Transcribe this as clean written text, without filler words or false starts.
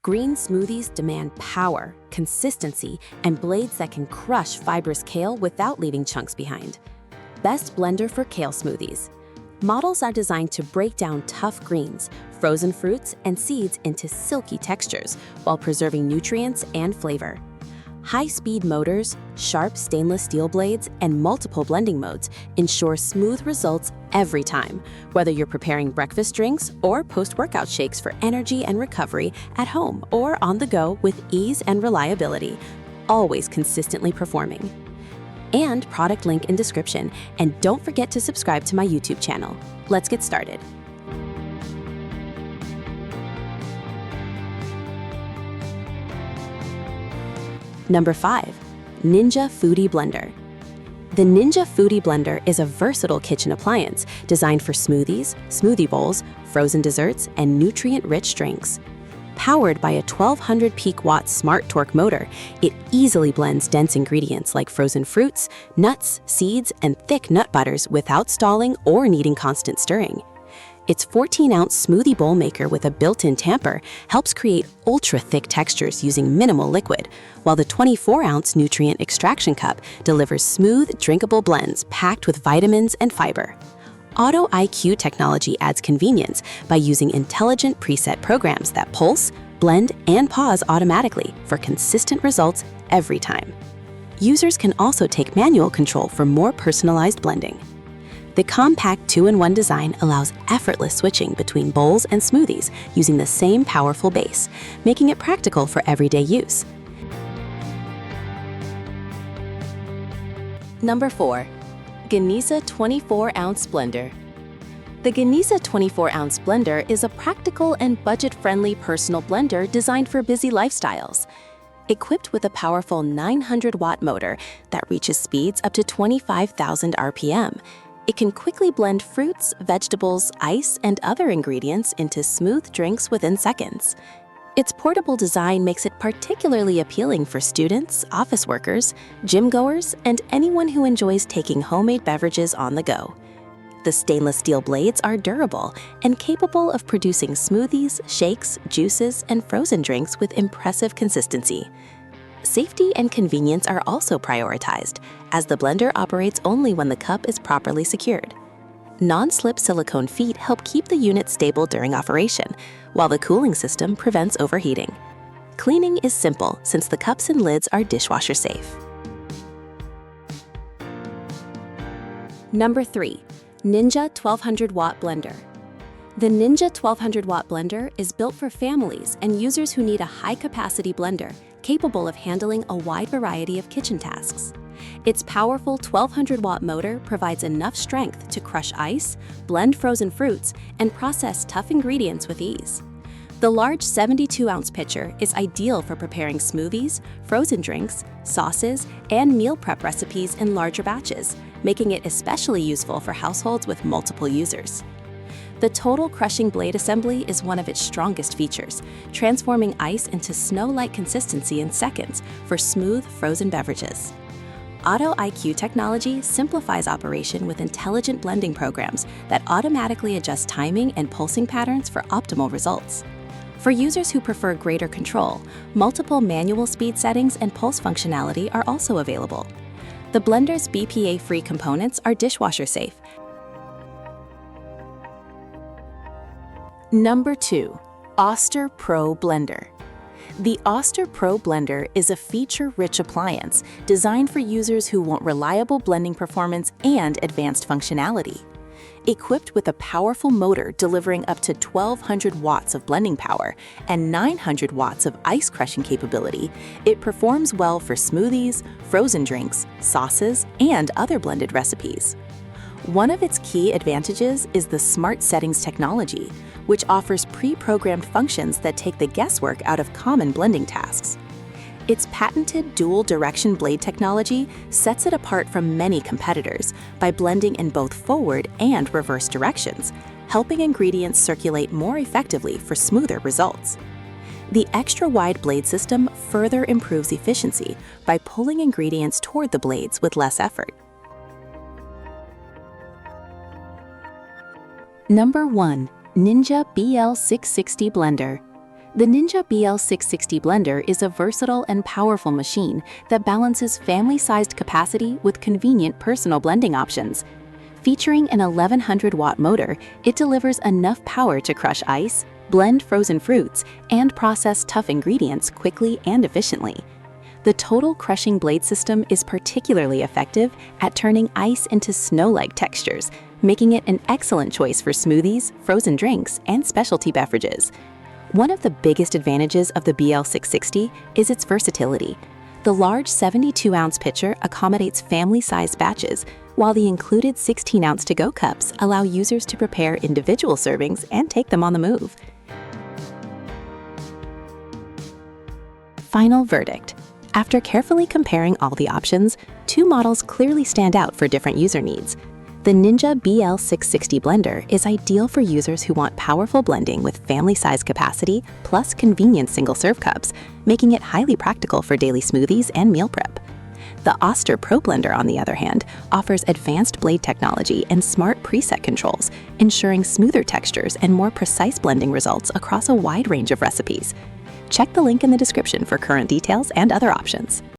Green smoothies demand power, consistency, and blades that can crush fibrous kale without leaving chunks behind. Best blender for kale smoothies. Models are designed to break down tough greens, frozen fruits, and seeds into silky textures while preserving nutrients and flavor. High-speed motors, sharp stainless steel blades, and multiple blending modes ensure smooth results every time, whether you're preparing breakfast drinks or post-workout shakes for energy and recovery at home or on the go with ease and reliability, always consistently performing. And product link in description, and don't forget to subscribe to my YouTube channel. Let's get started. Number 5. Ninja Foodie Blender. The Ninja Foodie Blender is a versatile kitchen appliance designed for smoothies, smoothie bowls, frozen desserts, and nutrient-rich drinks. Powered by a 1200 peak watt smart torque motor, it easily blends dense ingredients like frozen fruits, nuts, seeds, and thick nut butters without stalling or needing constant stirring. Its 14-ounce smoothie bowl maker with a built-in tamper helps create ultra-thick textures using minimal liquid, while the 24-ounce nutrient extraction cup delivers smooth, drinkable blends packed with vitamins and fiber. Auto IQ technology adds convenience by using intelligent preset programs that pulse, blend, and pause automatically for consistent results every time. Users can also take manual control for more personalized blending. The compact 2-in-1 design allows effortless switching between bowls and smoothies using the same powerful base, making it practical for everyday use. Number 4. Genießa 24-ounce blender. The Genießa 24-ounce blender is a practical and budget-friendly personal blender designed for busy lifestyles. Equipped with a powerful 900-watt motor that reaches speeds up to 25,000 RPM, it can quickly blend fruits, vegetables, ice, and other ingredients into smooth drinks within seconds. Its portable design makes it particularly appealing for students, office workers, gym goers, and anyone who enjoys taking homemade beverages on the go. The stainless steel blades are durable and capable of producing smoothies, shakes, juices, and frozen drinks with impressive consistency. Safety and convenience are also prioritized, as the blender operates only when the cup is properly secured. Non-slip silicone feet help keep the unit stable during operation, while the cooling system prevents overheating. Cleaning is simple since the cups and lids are dishwasher safe. Number 3. Ninja 1200-watt blender. The Ninja 1200-watt blender is built for families and users who need a high-capacity blender capable of handling a wide variety of kitchen tasks. Its powerful 1200-watt motor provides enough strength to crush ice, blend frozen fruits, and process tough ingredients with ease. The large 72-ounce pitcher is ideal for preparing smoothies, frozen drinks, sauces, and meal prep recipes in larger batches, making it especially useful for households with multiple users. The total crushing blade assembly is one of its strongest features, transforming ice into snow-like consistency in seconds for smooth frozen beverages. Auto IQ technology simplifies operation with intelligent blending programs that automatically adjust timing and pulsing patterns for optimal results. For users who prefer greater control, multiple manual speed settings and pulse functionality are also available. The blender's BPA-free components are dishwasher safe. Number 2. Oster Pro Blender. The Oster Pro Blender is a feature-rich appliance designed for users who want reliable blending performance and advanced functionality. Equipped with a powerful motor delivering up to 1200 watts of blending power and 900 watts of ice crushing capability, it performs well for smoothies, frozen drinks, sauces, and other blended recipes. One of its key advantages is the Smart Settings technology, which offers pre-programmed functions that take the guesswork out of common blending tasks. Its patented dual-direction blade technology sets it apart from many competitors by blending in both forward and reverse directions, helping ingredients circulate more effectively for smoother results. The extra-wide blade system further improves efficiency by pulling ingredients toward the blades with less effort. Number 1. Ninja BL660 Blender. The Ninja BL660 blender is a versatile and powerful machine that balances family-sized capacity with convenient personal blending options. Featuring an 1100-watt motor, it delivers enough power to crush ice, blend frozen fruits, and process tough ingredients quickly and efficiently. The total crushing blade system is particularly effective at turning ice into snow-like textures, making it an excellent choice for smoothies, frozen drinks, and specialty beverages. One of the biggest advantages of the BL660 is its versatility. The large 72-ounce pitcher accommodates family-sized batches, while the included 16-ounce to-go cups allow users to prepare individual servings and take them on the move. Final verdict. After carefully comparing all the options, two models clearly stand out for different user needs. The Ninja BL660 blender is ideal for users who want powerful blending with family-sized capacity plus convenient single-serve cups, making it highly practical for daily smoothies and meal prep. The Oster Pro blender, on the other hand, offers advanced blade technology and smart preset controls, ensuring smoother textures and more precise blending results across a wide range of recipes. Check the link in the description for current details and other options.